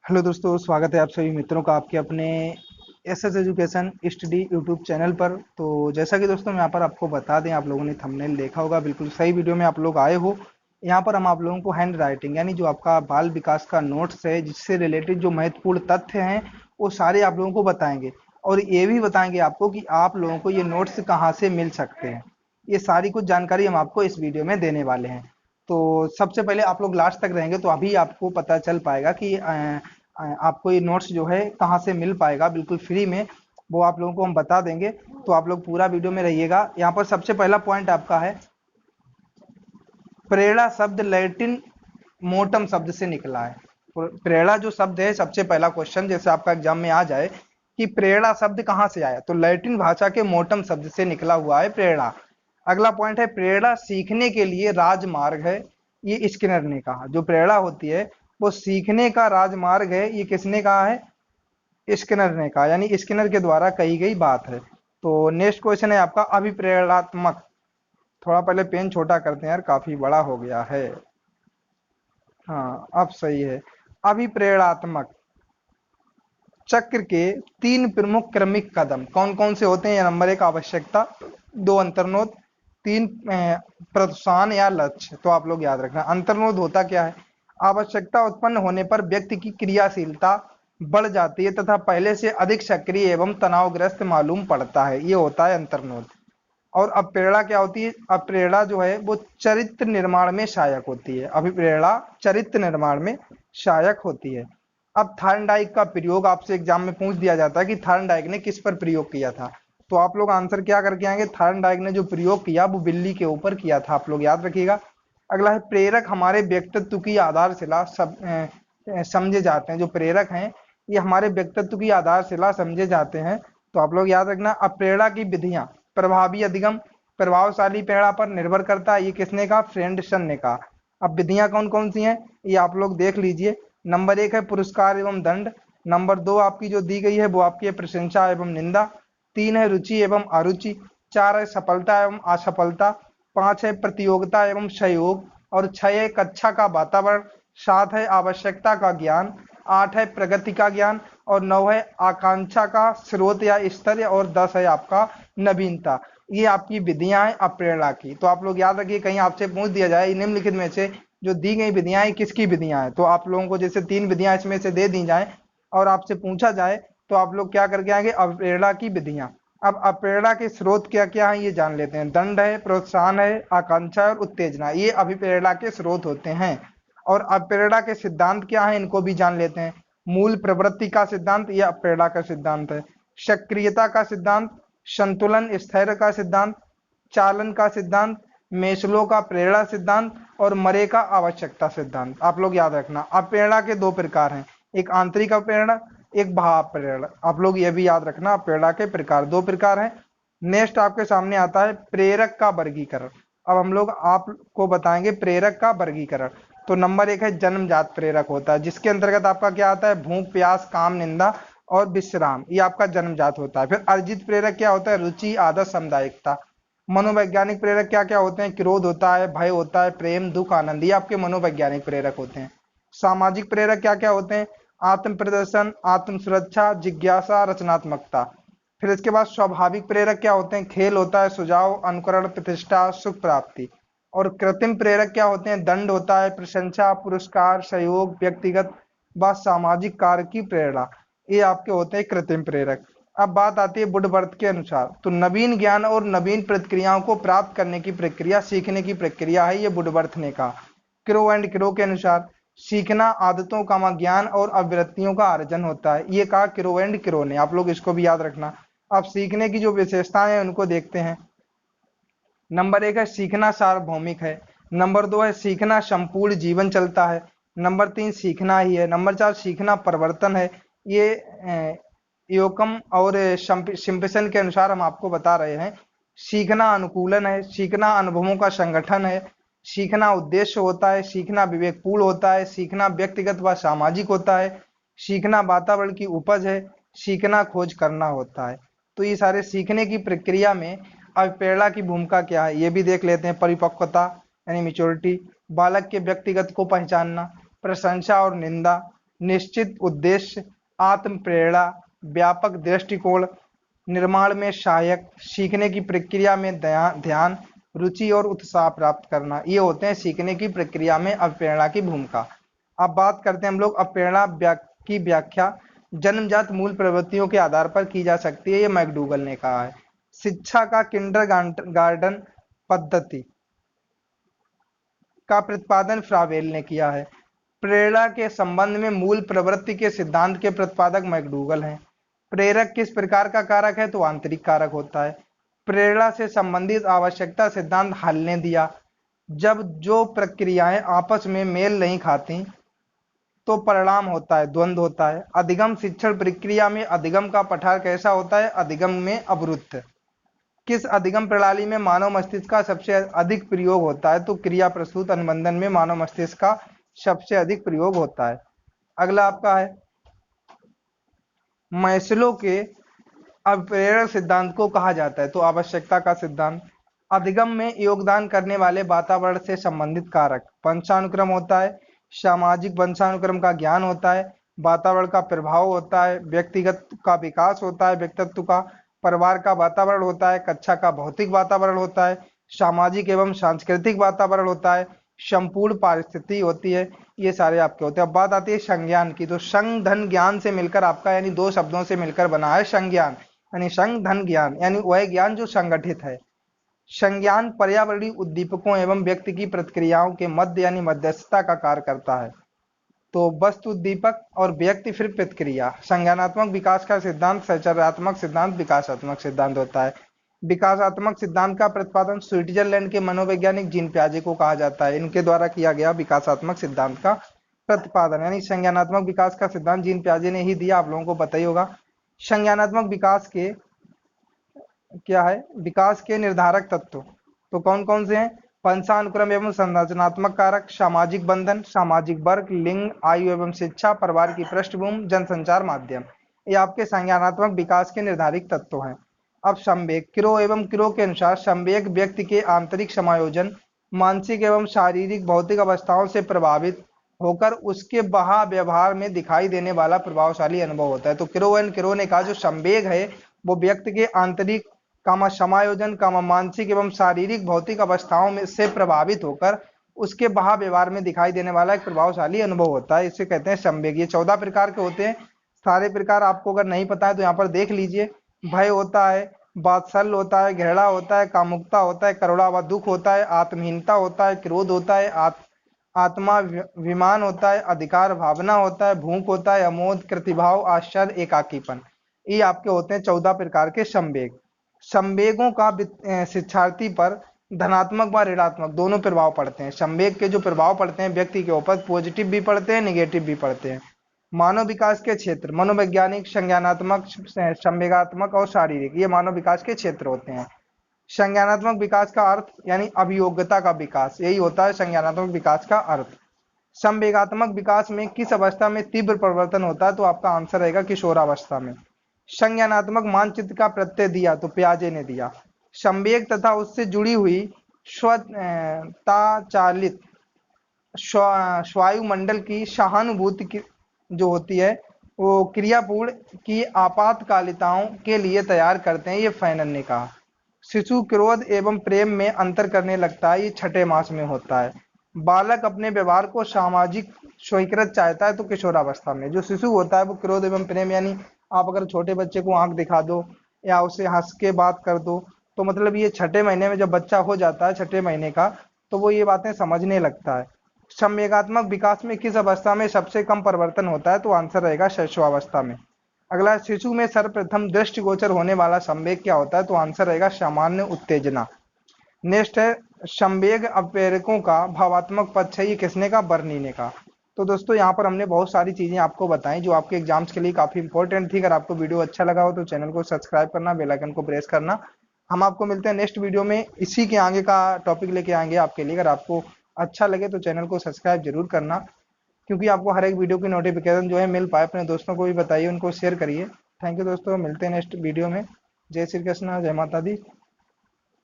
Hello दोस्तों, स्वागत है आप सभी मित्रों का आपके अपने S S education study YouTube channel पर। तो जैसा कि दोस्तों, यहाँ पर आपको बता दें, आप लोगों ने थंबनेल देखा होगा, बिल्कुल सही वीडियो में आप लोग आए हो। यहाँ पर हम आप लोगों को हैंड राइटिंग यानी जो आपका बाल विकास का नोट्स है, जिससे रिलेटेड जो महत्वपूर्ण तथ्य हैं वो सारे आप लोगों को बताएंगे। और ये भी बताएंगे आपको कि आप लोगों को ये नोट्स कहाँ से मिल सकते हैं। ये सारी कुछ जानकारी हम आपको इस वीडियो में देने वाले हैं। तो सबसे पहले आप लोग लास्ट तक रहेंगे तो अभी आपको पता चल पाएगा कि आपको ये नोट्स जो है कहाँ से मिल पाएगा बिल्कुल फ्री में, वो आप लोगों को हम बता देंगे। तो आप लोग पूरा वीडियो में रहिएगा। यहाँ पर सबसे पहला पॉइंट आपका है, प्रेरणा शब्द लैटिन मोटम शब्द से निकला है। प्रेरणा जो शब्द है, सबसे पहला क्वेश्चन जैसे आपका एग्जाम में आ जाए कि प्रेरणा शब्द कहाँ से आया, तो लैटिन भाषा के मोटम शब्द से निकला हुआ है प्रेरणा। अगला पॉइंट है, प्रेरणा सीखने के लिए राजमार्ग है। ये स्किनर ने कहा, जो प्रेरणा होती है वो सीखने का राजमार्ग है। ये किसने कहा है? स्किनर ने कहा, यानी स्किनर के द्वारा कही गई बात है। तो नेक्स्ट क्वेश्चन है आपका, अभिप्रेरणात्मक। थोड़ा पहले पेन छोटा करते हैं यार, काफी बड़ा हो गया है। हाँ, अब सही है। अभिप्रेरणात्मक चक्र के 3 प्रमुख क्रमिक कदम कौन कौन से होते हैं? नंबर 1 आवश्यकता, 2 अंतर्नोद, 3 प्रोत्साहन या लक्ष्य। तो आप लोग याद रखना, अंतर्नोद होता क्या है? आवश्यकता उत्पन्न होने पर व्यक्ति की क्रियाशीलता बढ़ जाती है तथा पहले से अधिक सक्रिय एवं तनावग्रस्त मालूम पड़ता है, ये होता है अंतर्नोद। और अप्रेरणा क्या होती है? अप्रेरणा जो है वो चरित्र निर्माण में सहायक होती है। अभिप्रेरणा चरित्र निर्माण में सहायक होती है। अब थार्नडाइक का प्रयोग आपसे एग्जाम में पूछ दिया जाता है कि थार्नडाइक ने किस पर प्रयोग किया था, तो आप लोग आंसर क्या करके आएंगे? थार्नडाइक ने जो प्रयोग किया वो बिल्ली के ऊपर किया था, आप लोग याद रखिएगा। अगला है, प्रेरक हमारे व्यक्तित्व की आधारशिला समझे जाते हैं। जो प्रेरक हैं ये हमारे व्यक्तित्व की आधारशिला समझे जाते हैं। तो आप लोग याद रखना, अप्रेरणा की विधियां, प्रभावी अधिगम प्रभावशाली प्रेरणा पर निर्भर करता है। ये किसने कहा? फ्रेंडसन ने कहा। अब विधियां कौन कौन सी हैं ये आप लोग देख लीजिए। नंबर 1 है पुरस्कार एवं दंड। नंबर 2 आपकी जो दी गई है वो आपकी है प्रशंसा एवं निंदा। 3 है रुचि एवं अरुचि। 4 है सफलता एवं असफलता। 5 है प्रतियोगिता एवं सहयोग। और 6 है कक्षा का वातावरण। 7 है आवश्यकता का ज्ञान। 8 है प्रगति का ज्ञान। और 9 है आकांक्षा का स्रोत या स्तर। और 10 है आपका नवीनता। ये आपकी विधियां हैं अप्रेरणा की। तो आप लोग याद रखिए, कहीं आपसे पूछ दिया जाए निम्नलिखित में से जो दी गई विधियां हैं किसकी विधियां हैं, तो आप लोगों को जैसे 3 विधियां इसमें से दे दी जाए और आपसे पूछा जाए तो आप लोग क्या करके आएंगे? अप्रेरणा की विधियां। अब अप्रेरणा के स्रोत क्या क्या है ये जान लेते हैं। दंड है, प्रोत्साहन है, आकांक्षा और उत्तेजना, ये अभिप्रेरणा के स्रोत होते हैं। और अप्रेरणा के सिद्धांत क्या है इनको भी जान लेते हैं। मूल प्रवृत्ति का सिद्धांत, ये अप्रेरणा का सिद्धांत है। सक्रियता का सिद्धांत, संतुलन स्थैर्य का सिद्धांत, चालन का सिद्धांत, मेस्लो का प्रेरणा सिद्धांत और मरे का आवश्यकता सिद्धांत। आप लोग याद रखना, अप्रेरणा के 2 प्रकार हैं, एक आंतरिक अप्रेरणा, एक बाह्य प्रेरणा। आप लोग ये भी याद रखना, प्रेरणा के प्रकार 2 प्रकार हैं। नेक्स्ट आपके सामने आता है प्रेरक का वर्गीकरण। अब हम लोग आपको बताएंगे प्रेरक का वर्गीकरण। तो नंबर 1 है जन्मजात प्रेरक होता है, जिसके अंतर्गत आपका क्या आता है? भूख प्यास काम निंदा और विश्राम, ये आपका जन्मजात होता है। फिर अर्जित प्रेरक क्या होता है? रुचि आदत सामुदायिकता। मनोवैज्ञानिक प्रेरक क्या क्या होते हैं? क्रोध होता है, भय होता है, प्रेम दुख आनंद, ये आपके मनोवैज्ञानिक प्रेरक होते हैं। सामाजिक प्रेरक क्या क्या होते हैं? आत्म प्रदर्शन, आत्म सुरक्षा, जिज्ञासा, रचनात्मकता। फिर इसके बाद स्वाभाविक प्रेरक क्या होते हैं? खेल होता है, सुझाव, अनुकरण, प्रतिष्ठा, सुख प्राप्ति। और कृत्रिम प्रेरक क्या होते हैं? दंड होता है, प्रशंसा, पुरस्कार, सहयोग, व्यक्तिगत व सामाजिक कार्य की प्रेरणा, ये आपके होते हैं कृत्रिम प्रेरक। अब बात आती है वुडवर्थ के अनुसार, तो नवीन ज्ञान और नवीन प्रक्रियाओं को प्राप्त करने की प्रक्रिया सीखने की प्रक्रिया है, ये वुडवर्थ ने कहा। क्रो एंड क्रो के अनुसार सीखना आदतों का ज्ञान और अभिवृत्तियों का अर्जन होता है, ये कहा क्रो एंड क्रो ने। आप लोग इसको भी याद रखना। अब सीखने की जो विशेषताएं हैं उनको देखते हैं। नंबर 1 है सीखना सार्वभौमिक है। नंबर 2 है सीखना संपूर्ण जीवन चलता है। नंबर 3 सीखना ही है। नंबर 4 सीखना परिवर्तन है। ये योकम और सिम्पसन के अनुसार हम आपको बता रहे हैं। सीखना अनुकूलन है, सीखना अनुभवों का संगठन है, सीखना उद्देश्य होता है, सीखना विवेकपूर्ण होता है, सीखना व्यक्तिगत व सामाजिक होता है, सीखना वातावरण की उपज है, सीखना खोज करना होता है। तो ये सारे सीखने की प्रक्रिया में अवप्रेरणा की भूमिका क्या है ये भी देख लेते हैं। परिपक्वता यानी मेच्योरिटी, बालक के व्यक्तिगत को पहचानना, प्रशंसा और निंदा, निश्चित उद्देश्य, आत्म प्रेरणा, व्यापक दृष्टिकोण, निर्माण में सहायक, सीखने की प्रक्रिया में ध्यान, रुचि और उत्साह प्राप्त करना, ये होते हैं सीखने की प्रक्रिया में अवप्रेरणा की भूमिका। अब बात करते हैं हम लोग अवप्रेरणा की व्याख्या जन्मजात मूल प्रवृत्तियों के आधार पर की जा सकती है, ये मैकडूगल ने कहा है। शिक्षा का किंडरगार्टन पद्धति का प्रतिपादन फ्रावेल ने किया है। प्रेरणा के संबंध में मूल प्रवृत्ति के सिद्धांत के प्रतिपादक मैकडूगल हैं। प्रेरक किस प्रकार का कारक है, तो आंतरिक कारक होता है। प्रेरणा से संबंधित आवश्यकता सिद्धांत हल ने दिया, जब जो प्रक्रियाएं आपस में मेल नहीं खाती तो परिणाम होता है द्वंद्व होता है। अधिगम शिक्षण प्रक्रिया में अधिगम का पठार कैसा होता है, अधिगम में अवरुद्ध। किस अधिगम प्रणाली में मानव मस्तिष्क का सबसे अधिक प्रयोग होता है, तो क्रिया प्रस्तुत अनुबंधन में मानव मस्तिष्क का सबसे अधिक प्रयोग होता है। अगला आपका है मैस्लो के अवप्रेरण सिद्धांत को कहा जाता है, तो आवश्यकता का सिद्धांत। अधिगम में योगदान करने वाले वातावरण से संबंधित कारक, वंशानुक्रम होता है, सामाजिक वंशानुक्रम का ज्ञान होता है, वातावरण का प्रभाव होता है, व्यक्तिगत का विकास होता है, व्यक्तित्व का, परिवार का वातावरण होता है, कक्षा का भौतिक वातावरण होता है, सामाजिक एवं सांस्कृतिक वातावरण होता है, संपूर्ण परिस्थिति होती है। ये सारे आपके होते हैं। अब बात आती है संज्ञान की, तो संग धन ज्ञान से मिलकर आपका यानी दो शब्दों से मिलकर बना है संज्ञान, यानी संग धन ज्ञान यानी वह ज्ञान जो संगठित है। संज्ञान पर्यावरणीय उद्दीपकों एवं व्यक्ति की प्रतिक्रियाओं के मध्य यानी मध्यस्थता का कार्य करता है। तो वस्तु उद्दीपक और व्यक्ति फिर प्रतिक्रिया। संज्ञानात्मक विकास का सिद्धांत सचरात्मक सिद्धांत विकासात्मक सिद्धांत होता है। विकासात्मक सिद्धांत का प्रतिपादन स्विट्जरलैंड के मनोवैज्ञानिक जीन पियाजे को कहा जाता है। इनके द्वारा किया गया विकासात्मक सिद्धांत का प्रतिपादन, यानी संज्ञानात्मक विकास का सिद्धांत जीन पियाजे ने ही दिया, आप लोगों को पता ही होगा। संज्ञानात्मक विकास के क्या है, विकास के निर्धारक तत्व तो कौन कौन से हैं, वंशानुक्रम एवं संरचनात्मक कारक, सामाजिक बंधन, सामाजिक वर्ग, लिंग, आयु एवं शिक्षा, परिवार की पृष्ठभूमि, जनसंचार माध्यम, ये आपके संज्ञानात्मक विकास के निर्धारित तत्व हैं। अब संवेग, क्रो एवं क्रो के अनुसार संवेग व्यक्ति के आंतरिक समायोजन, मानसिक एवं शारीरिक भौतिक अवस्थाओं से प्रभावित होकर उसके बाह्य व्यवहार में दिखाई देने वाला प्रभावशाली अनुभव होता है। तो क्रो एंड क्रो ने कहा जो संवेग है वो व्यक्ति के आंतरिक समायोजन मानसिक एवं शारीरिक भौतिक अवस्थाओं में से प्रभावित होकर उसके बाह्य व्यवहार में दिखाई देने वाला एक प्रभावशाली अनुभव होता है, इसे कहते हैं संवेग। ये 14 प्रकार के होते हैं। सारे प्रकार आपको अगर नहीं पता है तो यहाँ पर देख लीजिए। भय होता है, वात्सल्य होता है, घृणा होता है, कामुकता होता है, करुणा व दुख होता है, आत्महीनता होता है, क्रोध होता है, आत्मा विमान होता है, अधिकार भावना होता है, भूख होता है, अमोद, कृतिभाव, आश्चर्य, एकाकीपन। ये आपके होते हैं 14 प्रकार के संवेग। संवेगों का शिक्षार्थी पर धनात्मक व ऋणात्मक दोनों प्रभाव पड़ते हैं। संवेग के जो प्रभाव पड़ते हैं व्यक्ति के ऊपर पॉजिटिव भी पड़ते हैं, नेगेटिव भी पड़ते हैं। मानव विकास के क्षेत्र मनोवैज्ञानिक, संज्ञानात्मक, संवेगात्मक और शारीरिक, ये मानव विकास के क्षेत्र होते हैं। संज्ञानात्मक विकास का अर्थ यानी अभियोग्यता का विकास, यही होता है संज्ञानात्मक विकास का अर्थ। संवेगात्मक विकास में किस अवस्था में तीव्र परिवर्तन होता है, तो आपका आंसर रहेगा किशोरावस्था में। संज्ञानात्मक मानचित्र का प्रत्यय दिया तो पियाजे ने दिया। संवेग तथा उससे जुड़ी हुई स्वताचालित वायुमंडल की सहानुभूति की जो होती है वो क्रियापूर्ण की आपातकालिताओं के लिए तैयार करते हैं, ये फैनन ने कहा। शिशु क्रोध एवं प्रेम में अंतर करने लगता है, ये 6ठे मास में होता है। बालक अपने व्यवहार को सामाजिक स्वीकृत चाहता है, तो किशोरावस्था में। जो शिशु होता है वो क्रोध एवं प्रेम यानी आप अगर छोटे बच्चे को आंख दिखा दो या उसे हंस के बात कर दो तो मतलब ये 6ठे महीने में जब बच्चा हो जाता है 6ठे महीने का तो वो ये बातें समझने लगता है। संवेगात्मक विकास में किस अवस्था में सबसे कम परिवर्तन होता है, तो आंसर रहेगा शैशवावस्था में। अगला, शिशु में सर्वप्रथम दृष्टिगोचर होने वाला संवेग क्या होता है, तो आंसर रहेगा सामान्य उत्तेजना। नेक्स्ट है संवेग अवप्रेरकों का भावात्मक पक्ष है, ये किसने का, बर्नी ने कहा। तो दोस्तों यहाँ पर हमने बहुत सारी चीजें आपको बताई जो आपके एग्जाम्स के लिए काफी इंपॉर्टेंट थी। अगर आपको वीडियो अच्छा लगा हो तो चैनल को सब्सक्राइब करना, बेल आइकन को प्रेस करना। हम आपको मिलते हैं नेक्स्ट वीडियो में, इसी के आगे का टॉपिक लेके आएंगे आपके लिए। अगर आपको अच्छा लगे तो चैनल को सब्सक्राइब जरूर करना, क्योंकि आपको हर एक वीडियो की नोटिफिकेशन जो है मिल पाए। अपने दोस्तों को भी बताइए, उनको शेयर करिए। थैंक यू दोस्तों, मिलते हैं नेक्स्ट वीडियो में। जय श्री कृष्ण, जय माता दी।